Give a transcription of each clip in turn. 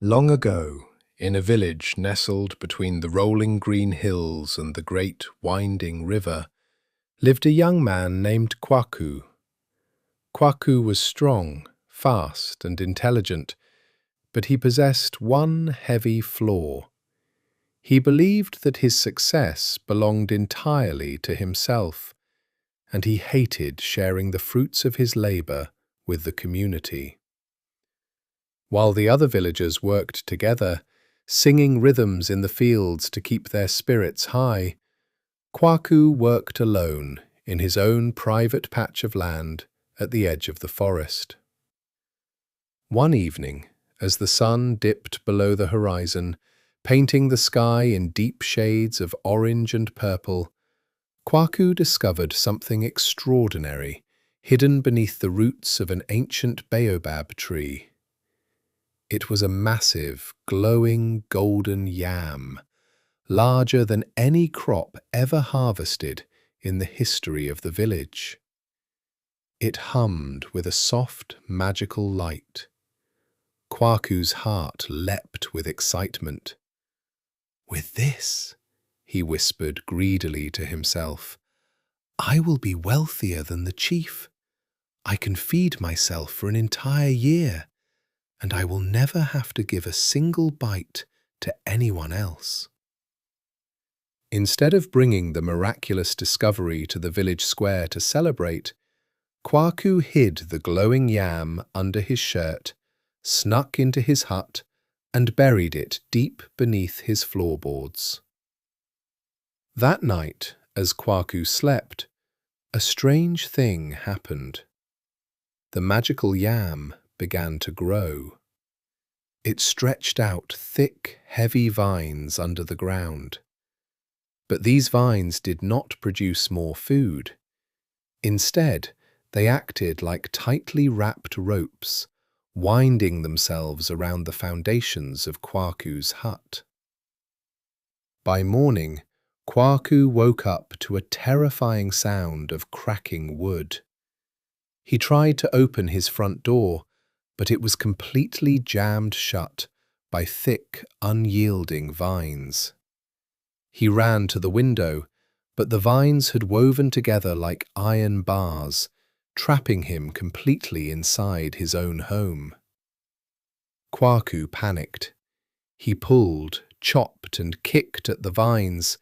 Long ago, in a village nestled between the rolling green hills and the great winding river, lived a young man named Kwaku. Kwaku was strong, fast, and intelligent, but he possessed one heavy flaw. He believed that his success belonged entirely to himself, and he hated sharing the fruits of his labor with the community. While the other villagers worked together, singing rhythms in the fields to keep their spirits high, Kwaku worked alone in his own private patch of land at the edge of the forest. One evening, as the sun dipped below the horizon, painting the sky in deep shades of orange and purple, Kwaku discovered something extraordinary hidden beneath the roots of an ancient baobab tree. It was a massive, glowing golden yam, larger than any crop ever harvested in the history of the village. It hummed with a soft, magical light. Kwaku's heart leapt with excitement. "With this," he whispered greedily to himself, "I will be wealthier than the chief. I can feed myself for an entire year, and I will never have to give a single bite to anyone else." Instead of bringing the miraculous discovery to the village square to celebrate, Kwaku hid the glowing yam under his shirt, snuck into his hut, and buried it deep beneath his floorboards. That night, as Kwaku slept, a strange thing happened. The magical yam began to grow. It stretched out thick, heavy vines under the ground. But these vines did not produce more food. Instead, they acted like tightly wrapped ropes, winding themselves around the foundations of Kwaku's hut. By morning, Kwaku woke up to a terrifying sound of cracking wood. He tried to open his front door, but it was completely jammed shut by thick, unyielding vines. He ran to the window, but the vines had woven together like iron bars, trapping him completely inside his own home. Kwaku panicked. He pulled, chopped, and kicked at the vines,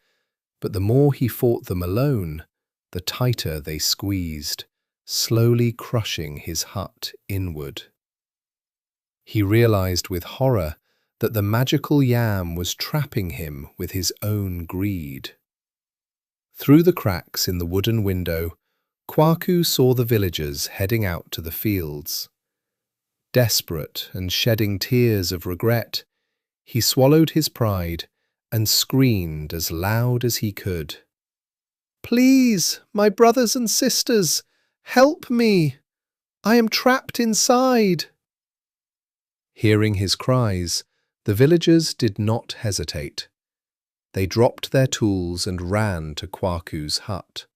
but the more he fought them alone, the tighter they squeezed, slowly crushing his hut inward. He realized with horror that the magical yam was trapping him with his own greed. Through the cracks in the wooden window, Kwaku saw the villagers heading out to the fields. Desperate and shedding tears of regret, he swallowed his pride and screamed as loud as he could. "Please, my brothers and sisters, help me! I am trapped inside!" Hearing his cries, the villagers did not hesitate. They dropped their tools and ran to Kwaku's hut.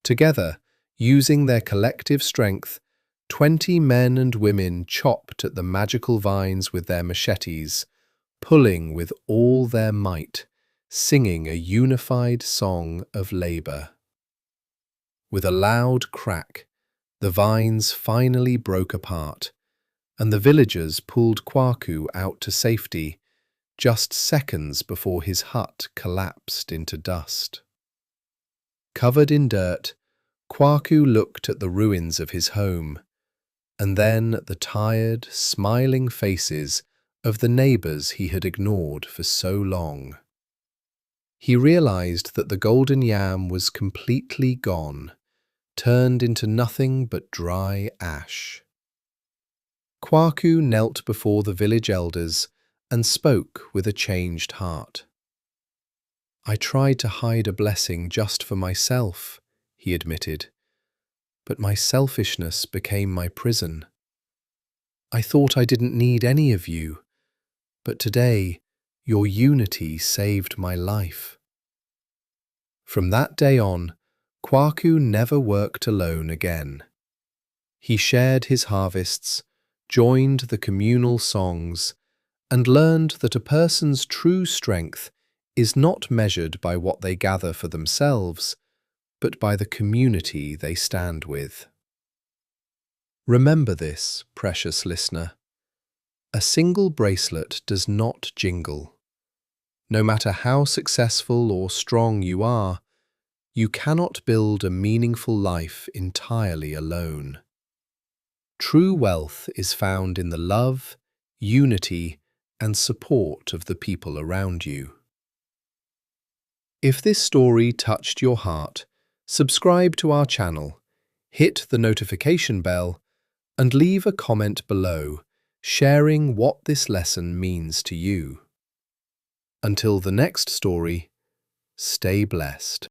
Together, using their collective strength, 20 men and women chopped at the magical vines with their machetes, pulling with all their might, singing a unified song of labor. With a loud crack, the vines finally broke apart, and the villagers pulled Kwaku out to safety, just seconds before his hut collapsed into dust. Covered in dirt, Kwaku looked at the ruins of his home, and then at the tired, smiling faces of the neighbors he had ignored for so long. He realized that the golden yam was completely gone, turned into nothing but dry ash. Kwaku knelt before the village elders and spoke with a changed heart. "I tried to hide a blessing just for myself," he admitted, "but my selfishness became my prison. I thought I didn't need any of you, but today your unity saved my life." From that day on, Kwaku never worked alone again. He shared his harvests, joined the communal songs, and learned that a person's true strength is not measured by what they gather for themselves, but by the community they stand with. Remember this, precious listener. A single bracelet does not jingle. No matter how successful or strong you are, you cannot build a meaningful life entirely alone. True wealth is found in the love, unity, and support of the people around you. If this story touched your heart, subscribe to our channel, hit the notification bell, and leave a comment below, sharing what this lesson means to you. Until the next story, stay blessed.